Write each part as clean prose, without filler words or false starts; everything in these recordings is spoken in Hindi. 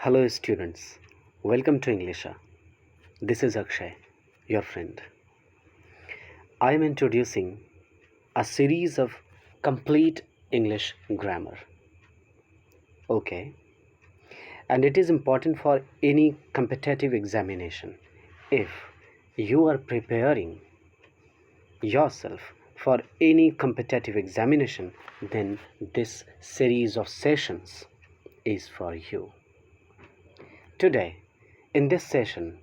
Hello, students. Welcome to Englisha. This is Akshay, your friend. I am introducing a series of complete English grammar. Okay, and it is important for any competitive examination. If you are preparing yourself for any competitive examination, then this series of sessions is for you. Today, in this session,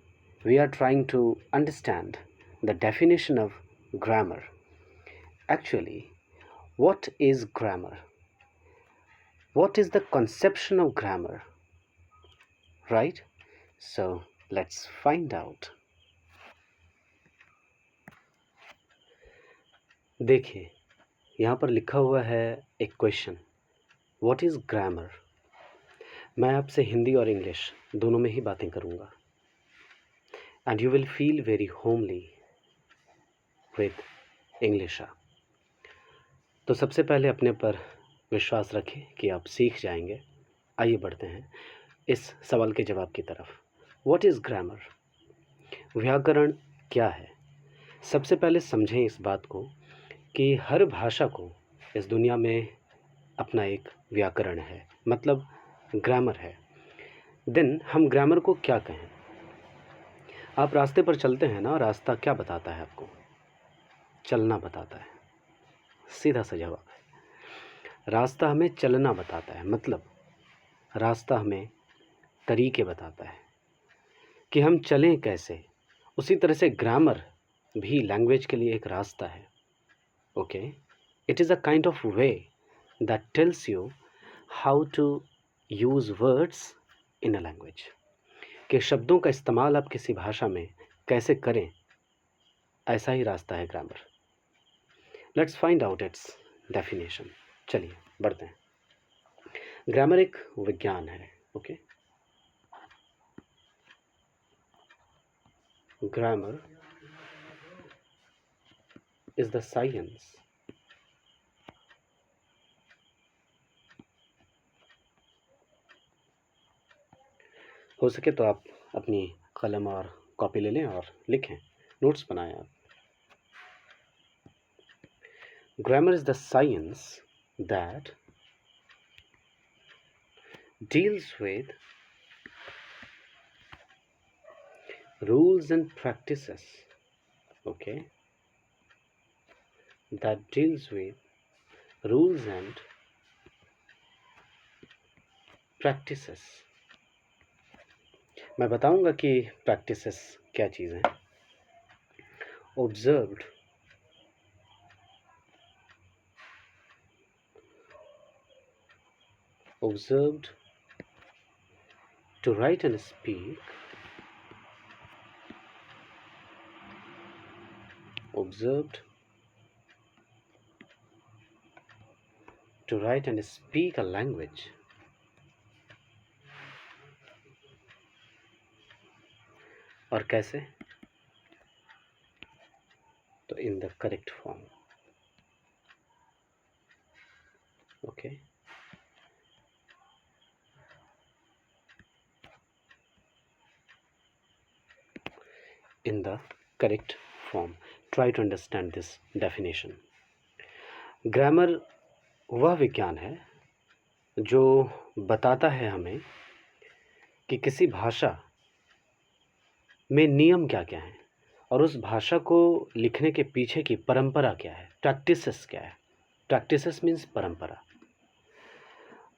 we are trying to understand the definition of grammar. Actually, what is grammar? What is the conception of grammar? Right? So, let's find out. देखिए, यहाँ पर लिखा हुआ है एक क्वेश्चन. What is grammar? मैं आपसे हिंदी और इंग्लिश दोनों में ही बातें करूँगा. And you will feel very homely with English. तो सबसे पहले अपने पर विश्वास रखें कि आप सीख जाएंगे. आइए बढ़ते हैं इस सवाल के जवाब की तरफ. What is grammar? व्याकरण क्या है? सबसे पहले समझें इस बात को कि हर भाषा को इस दुनिया में अपना एक व्याकरण है, मतलब ग्रामर है. देन हम ग्रामर को क्या कहें? आप रास्ते पर चलते हैं ना, रास्ता क्या बताता है आपको? चलना बताता है. सीधा सा जवाब है. रास्ता हमें चलना बताता है, मतलब रास्ता हमें तरीके बताता है कि हम चलें कैसे. उसी तरह से ग्रामर भी लैंग्वेज के लिए एक रास्ता है. Okay, it is a kind of way that tells you how to use words in a language, कि शब्दों का इस्तेमाल आप किसी भाषा में कैसे करें. ऐसा ही रास्ता है grammar. Let's find out it's definition. चलिए बढ़ते हैं. ग्रामर एक विज्ञान है. Okay, grammar is the science हो सके तो आप अपनी कलम और कॉपी ले लें और लिखें, नोट्स बनाएं आप. Grammar is the science that deals with rules and practices. Okay, that deals with rules and practices. मैं बताऊंगा कि practices क्या चीज़ है. Observed to write and speak. Observed to write and speak a language. और कैसे? तो in the correct form. Okay. In the correct form. Try to understand this definition. Grammar वह विज्ञान है जो बताता है हमें कि किसी भाषा में नियम क्या क्या हैं और उस भाषा को लिखने के पीछे की परंपरा क्या है, प्रैक्टिसेस क्या है. प्रैक्टिसेस मीन्स परंपरा.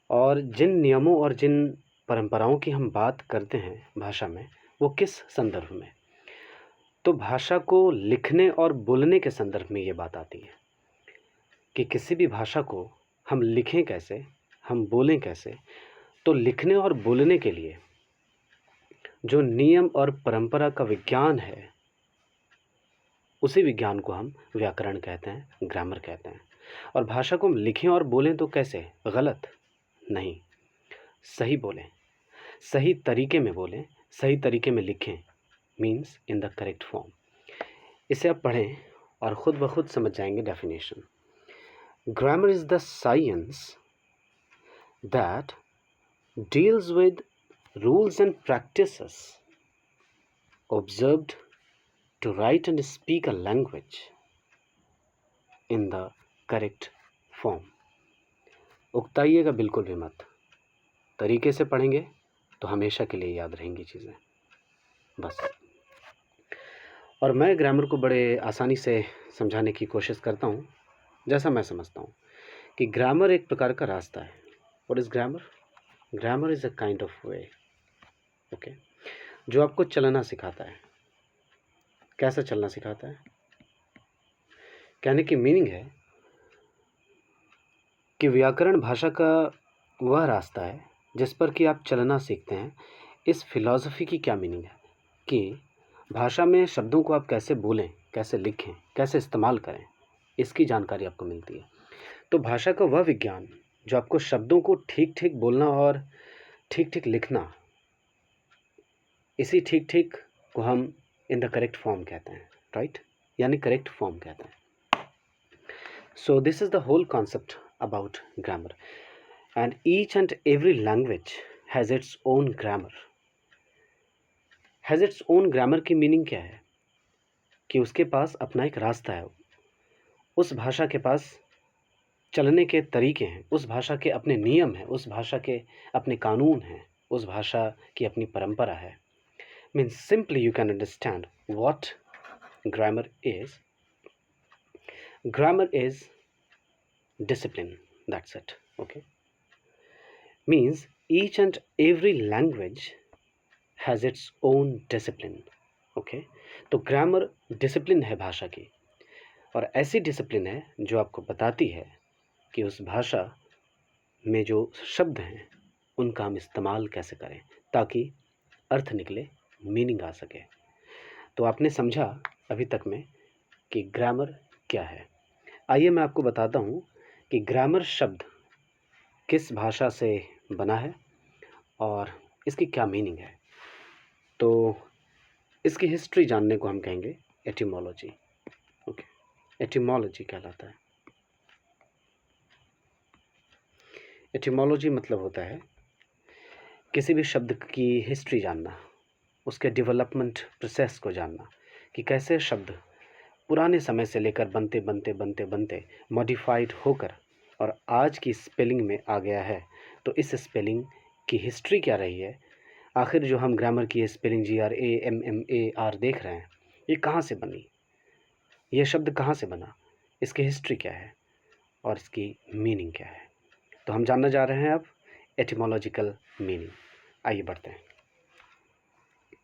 और जिन नियमों और जिन परंपराओं की हम बात करते हैं भाषा में, वो किस संदर्भ में? तो भाषा को लिखने और बोलने के संदर्भ में ये बात आती है कि किसी भी भाषा को हम लिखें कैसे, हम बोलें कैसे. तो लिखने और बोलने के लिए जो नियम और परंपरा का विज्ञान है, उसी विज्ञान को हम व्याकरण कहते हैं, ग्रामर कहते हैं. और भाषा को हम लिखें और बोलें तो कैसे? गलत नहीं, सही बोलें, सही तरीके में बोलें, सही तरीके में लिखें. Means in the correct form. इसे आप पढ़ें और ख़ुद ब खुद समझ जाएंगे definition. Grammar is the science that deals with rules and practices observed to write and speak a language in the correct form. उकताइएगा बिल्कुल भी मत, तरीके से पढ़ेंगे तो हमेशा के लिए याद रहेंगी चीज़ें, बस। और मैं ग्रामर को बड़े आसानी से समझाने की कोशिश करता हूँ, जैसा मैं समझता हूँ कि ग्रामर एक प्रकार का रास्ता है। What is grammar? Grammar is a kind of way, okay, जो आपको चलना सिखाता है। कैसा चलना सिखाता है? कहने की मीनिंग है कि व्याकरण भाषा का वह रास्ता है जिस पर कि आप चलना सीखते हैं। इस फिलॉसफी की क्या मीनिंग है कि भाषा में शब्दों को आप कैसे बोलें, कैसे लिखें, कैसे इस्तेमाल करें, इसकी जानकारी आपको मिलती है। तो भाषा का वह विज्ञान जो आपको शब्दों को ठीक ठीक बोलना और ठीक ठीक लिखना, इसी ठीक ठीक को हम इन द करेक्ट फॉर्म कहते हैं, राइट, यानी करेक्ट फॉर्म कहते हैं। So this is the whole concept about grammar, and each and every language has its own grammar. Has its own grammar की मीनिंग क्या है कि उसके पास अपना एक रास्ता है, उस भाषा के पास चलने के तरीके हैं, उस भाषा के अपने नियम हैं, उस भाषा के अपने कानून हैं, उस भाषा की अपनी परंपरा है। Means simply you can understand what grammar is. Grammar is discipline, that's it, okay. Means each and every language has its own discipline, okay. तो ग्रामर डिसिप्लिन है भाषा की, और ऐसी डिसिप्लिन है जो आपको बताती है कि उस भाषा में जो शब्द हैं उनका हम इस्तेमाल कैसे करें ताकि अर्थ निकले, मीनिंग आ सके। तो आपने समझा अभी तक में कि ग्रामर क्या है। आइए मैं आपको बताता हूँ कि ग्रामर शब्द किस भाषा से बना है और इसकी क्या मीनिंग है। तो इसकी हिस्ट्री जानने को हम कहेंगे एटिमोलॉजी, ओके। एटिमोलॉजी कहलाता है। एटिमोलॉजी मतलब होता है किसी भी शब्द की हिस्ट्री जानना, उसके डेवलपमेंट प्रोसेस को जानना कि कैसे शब्द पुराने समय से लेकर बनते बनते बनते बनते मॉडिफाइड होकर और आज की स्पेलिंग में आ गया है। तो इस स्पेलिंग की हिस्ट्री क्या रही है, आखिर जो हम ग्रामर की स्पेलिंग GRAMMAR देख रहे हैं, ये कहाँ से बनी, ये शब्द कहाँ से बना, इसकी हिस्ट्री क्या है और इसकी मीनिंग क्या है। तो हम जानना जा रहे हैं अब एटिमोलॉजिकल मीनिंग। आइए बढ़ते हैं।